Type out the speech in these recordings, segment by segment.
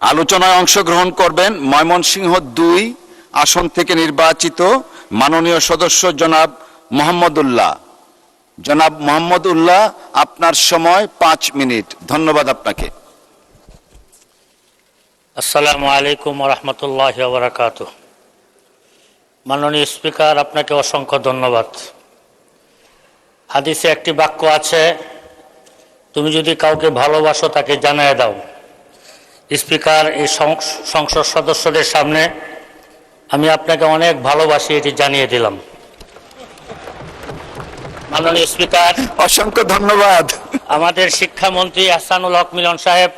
আলোচনায় অংশগ্রহণ করবেন ময়মনসিংহ ২ আসন থেকে নির্বাচিত মাননীয় সদস্য জনাব মোহাম্মদুল্লাহ। জনাব মোহাম্মদুল্লাহ, আপনার সময় 5 মিনিট। ধন্যবাদ আপনাকে। আসসালামু আলাইকুম ওয়া রাহমাতুল্লাহি ওয়া বারাকাতুহু। মাননীয় স্পিকার, আপনাকে অসংখ্য ধন্যবাদ। হাদিসে একটি বাক্য আছে, তুমি যদি কাউকে ভালোবাসো তাকে জানিয়ে দাও। স্পিকার, এই সংসদ সদস্যদের সামনে আমি আপনাকে অনেক ভালোবাসি, এটি জানিয়ে দিলাম। মাননীয় স্পিকার, অসংখ্য ধন্যবাদ। আমাদের শিক্ষামন্ত্রী আহসানুল হক মিলন সাহেব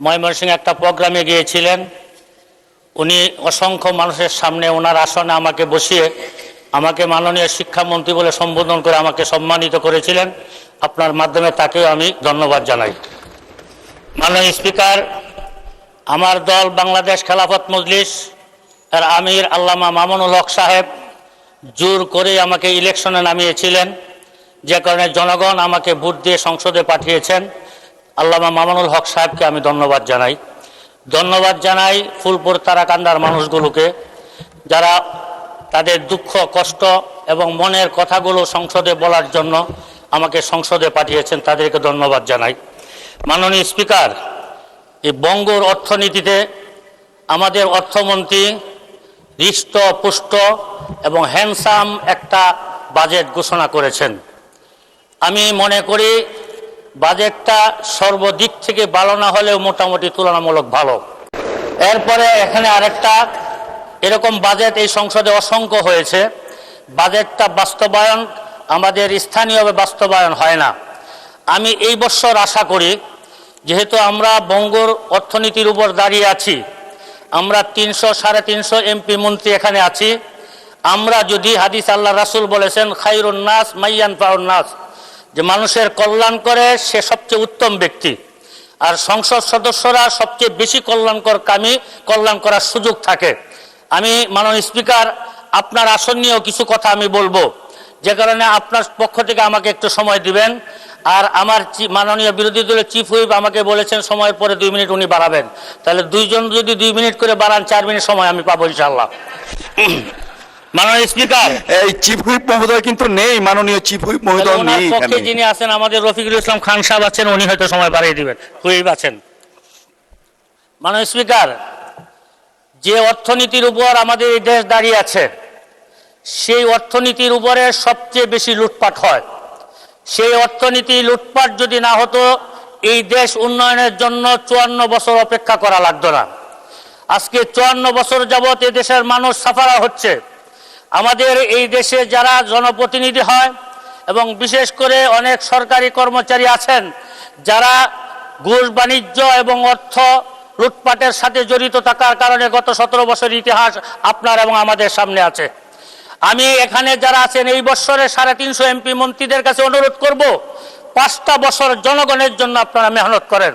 ময়মনসিংহে একটা প্রোগ্রামে গিয়েছিলেন। উনি অসংখ্য মানুষের সামনে ওনার আসনে আমাকে বসিয়ে আমাকে মাননীয় শিক্ষামন্ত্রী বলে সম্বোধন করে আমাকে সম্মানিত করেছিলেন। আপনার মাধ্যমে তাকেও আমি ধন্যবাদ জানাই। মাননীয় স্পিকার, আমার দল বাংলাদেশ খেলাফত মজলিস এর আমির আল্লামা মামুনুল হক সাহেব জোর করে আমাকে ইলেকশনে নামিয়েছিলেন, যে কারণে জনগণ আমাকে ভোট দিয়ে সংসদে পাঠিয়েছেন। আল্লামা মামুনুল হক সাহেবকে আমি ধন্যবাদ জানাই ফুলপুর তারাকান্দার মানুষগুলোকে, যারা তাদের দুঃখ কষ্ট এবং মনের কথাগুলো সংসদে বলার জন্য আমাকে সংসদে পাঠিয়েছেন, তাদেরকে ধন্যবাদ জানাই। মাননীয় স্পিকার, এই বঙ্গর অর্থনীতিতে আমাদের অর্থমন্ত্রী হৃষ্টপুষ্ট এবং হ্যান্ডসাম একটা বাজেট ঘোষণা করেছেন। আমি মনে করি বাজেটটা সর্বদিক থেকে ভালো না হলেও মোটামুটি তুলনামূলক ভালো। এরপরে এখানে আরেকটা এরকম বাজেট এই সংসদে অসংখ্য হয়েছে, বাজেটটা বাস্তবায়ন আমাদের স্থানীয়ভাবে বাস্তবায়ন হয় না। আমি এই বছর আশা করি, যেহেতু আমরা বঙ্গর অর্থনীতির উপর দাঁড়িয়ে আছি, আমরা 300-350 এমপি মন্ত্রী এখানে আছি, আমরা যদি হাদিস আল্লাহ রাসূল বলেছেন খায়রুন নাস মাইয়ানফাউন নাস, যে মানুষের কল্যাণ করে সে সবচেয়ে উত্তম ব্যক্তি, আর সংসদ সদস্যরা সবচেয়ে বেশি কল্যাণকর কামী, কল্যাণ করার সুযোগ থাকে। আমি মাননীয় স্পিকার, আপনার আসন নিয়েও কিছু কথা আমি বলবো, যে কারণে আপনার পক্ষ থেকে আমাকে একটু সময় দিবেন। আর আমার মাননীয় বিরোধী দলের চিফ হুইপ আমাকে বলেছেন সময়ের পরে 2 মিনিট উনি বাড়াবেন, তাহলে দুইজন যদি 2 মিনিট করে বাড়ান 4 মিনিট সময় আমি পাবো ইনশাআল্লাহ। মাননীয় স্পিকার, এই চিফ হুইপ মহোদয় কিন্তু নেই, মাননীয় চিফ হুইপ মহোদয় নেই এখানে। যিনি আছেন আমাদের রফিকুল ইসলাম খান সাহেব আছেন, উনি হয়তো সময় বাড়িয়ে দিবেন, হুইপ আছেন। মাননীয় স্পিকার, যে অর্থনীতির উপর আমাদের এই দেশ দাঁড়িয়ে আছে, সেই অর্থনীতির উপরে সবচেয়ে বেশি লুটপাট হয়। সেই অর্থনীতি লুটপাট যদি না হতো, এই দেশ উন্নয়নের জন্য 54 বছর অপেক্ষা করা লাগতো না। আজকে 54 বছর যাবৎ এ দেশের মানুষ সাফারা হচ্ছে। আমাদের এই দেশে যারা জনপ্রতিনিধি হয় এবং বিশেষ করে অনেক সরকারি কর্মচারী আছেন, যারা ঘুষ বাণিজ্য এবং অর্থ লুটপাটের সাথে জড়িত থাকার কারণে গত 17 বছর ইতিহাস আপনার এবং আমাদের সামনে আছে। আমি এখানে যারা আছেন এই বছরে 350 এমপি মন্ত্রীদের কাছে অনুরোধ করব, 5টা বছর জনগণের জন্য আপনারা মেহনত করেন।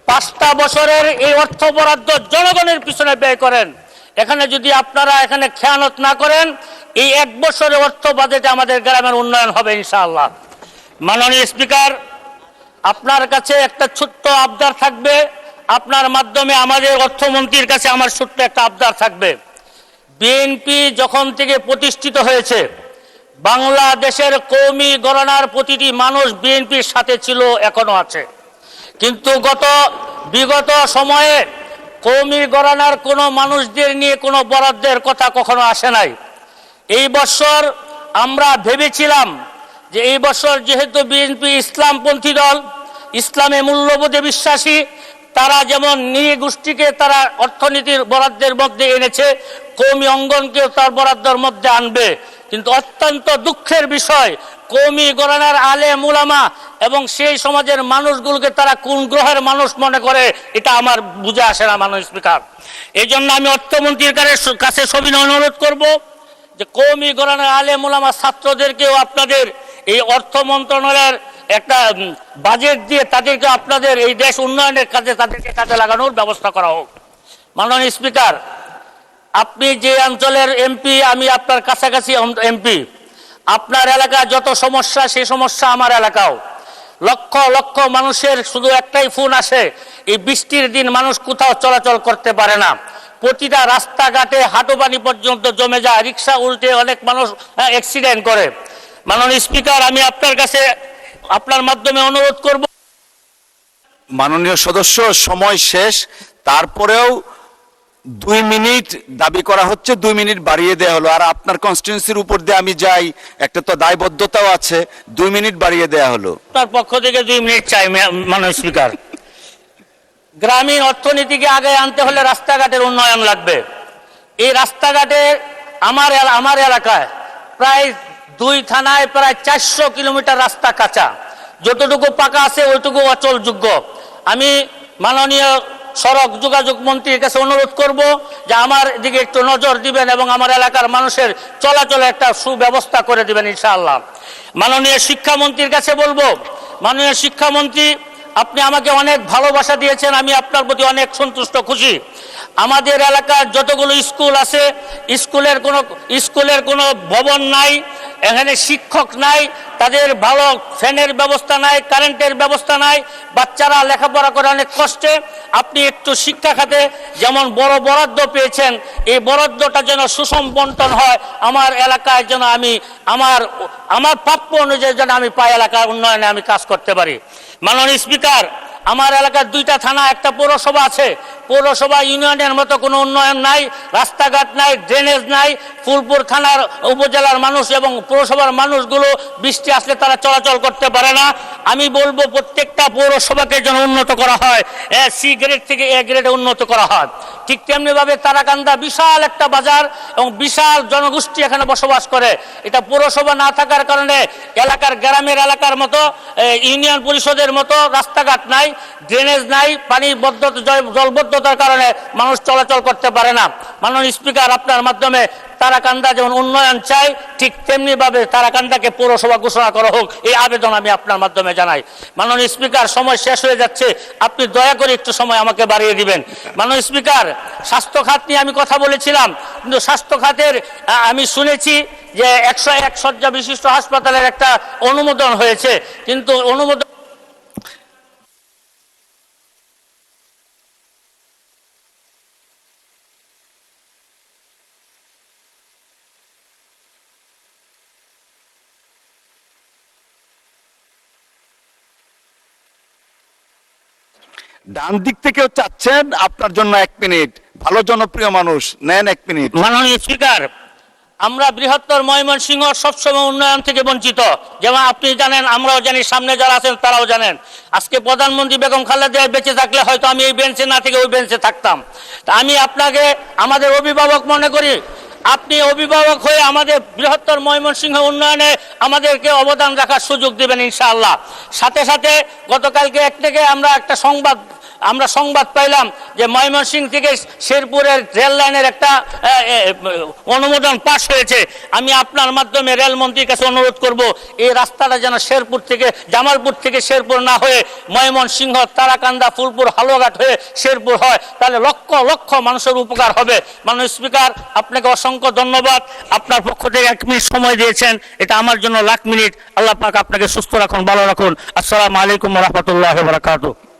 5টা বছরের এই অর্থ বরাদ্দ জনগণের পিছনে ব্যয় করেন। এখানে যদি আপনারা এখানে খেয়ানত না করেন, এই 1 বছরের অর্থ বাজেটে আমাদের গ্রামের উন্নয়ন হবে ইনশাআল্লাহ। মাননীয় স্পিকার, আপনার কাছে একটা ছোট্ট আবদার থাকবে, আপনার মাধ্যমে আমাদের অর্থমন্ত্রীর কাছে আমার ছোট্ট একটা আবদার থাকবে। বিএনপি যখন থেকে প্রতিষ্ঠিত হয়েছে, বাংলাদেশের কওমি গণনার প্রতিটি মানুষ বিএনপির সাথে ছিল, এখনো আছে। কিন্তু বিগত সময়ে কওমি গণনার কোনো মানুষদের নিয়ে কোনো বরাদ্দের কথা কখনো আসে নাই। এই বছর আমরা ভেবেছিলাম যে এই বছর যেহেতু বিএনপি ইসলামপন্থী দল, ইসলামে মূল্যবোধে বিশ্বাসী, তারা যেমন নিরীহ গোষ্ঠীকে তারা অর্থনীতির বরাদ্দের মধ্যে এনেছে, কওমি অঙ্গনকেও তার বরাদ্দের মধ্যে আনবে। কিন্তু অত্যন্ত দুঃখের বিষয়, কওমি গণনার আলেম উলামা এবং সেই সমাজের মানুষগুলোকে তারা কোন গ্রহের মানুষ মনে করে, এটা আমার বুঝে আসে না মাননীয় স্পিকার। এই জন্য আমি অর্থমন্ত্রীর কাছে সবিনয় অনুরোধ করব যে কওমি গণনার আলেম উলামা ছাত্রদেরকেও আপনাদের এই অর্থ মন্ত্রণালয়ের একটা বাজেট দিয়ে তাদেরকে আপনাদের এই দেশ উন্নয়নের কাজে তাদেরকে কাজে লাগানোর ব্যবস্থা করা হোক। মাননীয় স্পিকার, আপনি যে অঞ্চলের এমপি, আমি আপনার কাছাকাছি এমপি, আপনার এলাকায় যত সমস্যা সেই সমস্যা আমার এলাকাও। লক্ষ লক্ষ মানুষের শুধু একটাই ফোন আসে, এই বৃষ্টির দিন মানুষ কোথাও চলাচল করতে পারে না, প্রতিটা রাস্তাঘাটে হাঁটু পানি পর্যন্ত জমে যায়, রিক্সা উল্টে অনেক মানুষ অ্যাক্সিডেন্ট করে। মাননীয় স্পিকার, আমি আপনার কাছে আপনার মাধ্যমে অনুরোধ করব। মাননীয় সদস্য, সময় শেষ, তারপরেও 2 মিনিট দাবি করা হচ্ছে, 2 মিনিট বাড়িয়ে দেওয়া হলো। আর আপনার কনস্টিটিউন্সির উপর দিয়ে আমি যাই, একটা তো দায়বদ্ধতাও আছে, 2 মিনিট বাড়িয়ে দেওয়া হলো। তার পক্ষ থেকে 2 মিনিট চাই মাননীয় স্পিকার। গ্রামীণ অর্থনীতিকে আগে আনতে হলে রাস্তাঘাটের উন্নয়ন লাগবে। এই রাস্তাঘাটে আমার এলাকায় প্রায় 2 থানায় প্রায় 400 কিলোমিটার রাস্তা কাঁচা, যতটুকু পাকা আছে ওইটুকু অচলযোগ্য। আমি মাননীয় সড়ক যোগাযোগ মন্ত্রীর কাছে অনুরোধ করব যে আমার দিকে একটু নজর দিবেন এবং আমার এলাকার মানুষের চলাচলে একটা সুব্যবস্থা করে দিবেন ইনশাআল্লাহ। মাননীয় শিক্ষামন্ত্রীর কাছে বলবো, মাননীয় শিক্ষামন্ত্রী, আপনি আমাকে অনেক ভালোবাসা দিয়েছেন, আমি আপনার প্রতি অনেক সন্তুষ্ট, খুশি। আমাদের এলাকার যতগুলো স্কুল আছে, স্কুলের কোনো ভবন নাই, এখানে শিক্ষক নাই, তাদের ভালো ফ্যানের ব্যবস্থা নাই, কারেন্টের ব্যবস্থা নাই, বাচ্চারা লেখাপড়া করে অনেক কষ্টে। আপনি একটু শিক্ষা খাতে যেমন বড় বরাদ্দ পেয়েছেন, এই বরাদ্দটা যেন সুষম বন্টন হয়, আমার এলাকায় যেন আমি আমার প্রাপ্য অনুযায়ী যেন আমি পাই, এলাকার উন্নয়নে আমি কাজ করতে পারি। মাননীয় স্পিকার, আমার এলাকার 2টা থানা, একটা পৌরসভা আছে, পৌরসভা ইউনিয়নের মতো কোনো উন্নয়ন নাই, রাস্তাঘাট নাই, ড্রেনেজ নাই। ফুলপুর থানার উপজেলার মানুষ এবং পৌরসভার মানুষগুলো বৃষ্টি আসলে তারা চলাচল করতে পারে না। আমি বলবো প্রত্যেকটা পৌরসভাকে যেন উন্নত করা হয়, সি গ্রেড থেকে এ গ্রেডে উন্নত করা হয়। ঠিক তেমনিভাবে তারাকান্দা বিশাল একটা বাজার এবং বিশাল জনগোষ্ঠী এখানে বসবাস করে। এটা পৌরসভা না থাকার কারণে গ্রামের এলাকার মতো ইউনিয়ন পরিষদের মতো রাস্তাঘাট নাই, ড্রেনেজ নাই, পানি জলবদ্ধতার কারণে মানুষ চলাচল করতে পারে না। মাননীয় স্পিকার, আপনার মাধ্যমে তারাকান্দা যেমন উন্নয়ন চাই, ঠিক তেমনি ভাবে তারাকান্দাকে পৌরসভা ঘোষণা করা হোক, এই আবেদন আমি আপনার মাধ্যমে জানাই। মাননীয় স্পিকার, সময় শেষ হয়ে যাচ্ছে, আপনি দয়া করে একটু সময় আমাকে বাড়িয়ে দিবেন। মাননীয় স্পিকার, স্বাস্থ্য খাত নিয়ে আমি কথা বলেছিলাম, কিন্তু স্বাস্থ্য খাতের আমি শুনেছি যে 101 শয্যা বিশিষ্ট হাসপাতালের একটা অনুমোদন হয়েছে, কিন্তু অনুমোদন ডান দিক থেকেও চাচ্ছেন, আপনার জন্য 1 মিনিট। ভালো জনপ্রিয় মানুষ, নেন 1 মিনিট। মাননীয় স্পিকার, আমরা বৃহত্তর ময়মনসিংহ সবসময় উন্নয়ন থেকে বঞ্চিত, যেমন আপনি জানেন, আমরাও জানি, সামনে যারা আছেন তারাও জানেন। আজকে প্রধানমন্ত্রী বেগম খালেদা জিয়া বেঁচে থাকলে হয়তো আমি এই বেঞ্চে না থেকে ওই বেঞ্চে থাকতাম। তা আমি আপনাকে আমাদের অভিভাবক মনে করি, আপনি অভিভাবক হয়ে আমাদের বৃহত্তর ময়মনসিংহ উন্নয়নে আমাদেরকে অবদান রাখার সুযোগ দেবেন ইনশাআল্লাহ। সাথে সাথে গতকালকে একটা সংবাদ পাইলাম যে ময়মনসিংহ থেকে শেরপুরের রেল লাইনের একটা অনুমোদন পাশ হয়েছে। আমি আপনার মাধ্যমে রেলমন্ত্রীর কাছে অনুরোধ করব, এই রাস্তাটা যেন জামালপুর থেকে শেরপুর না হয়ে ময়মনসিংহ, তারাকান্দা, ফুলপুর, হালুয়াঘাট হয়ে শেরপুর হয়, তাহলে লক্ষ লক্ষ মানুষের উপকার হবে। মাননীয় স্পিকার, আপনাকে অসংখ্য ধন্যবাদ। আপনার পক্ষ থেকে 1 মিনিট সময় দিয়েছেন, এটা আমার জন্য লাখ মিনিট। আল্লাহ পাক আপনাকে সুস্থ রাখুন, ভালো রাখুন। আসসালামু আলাইকুম ওয়া রাহমাতুল্লাহি ওয়া বারাকাতুহু।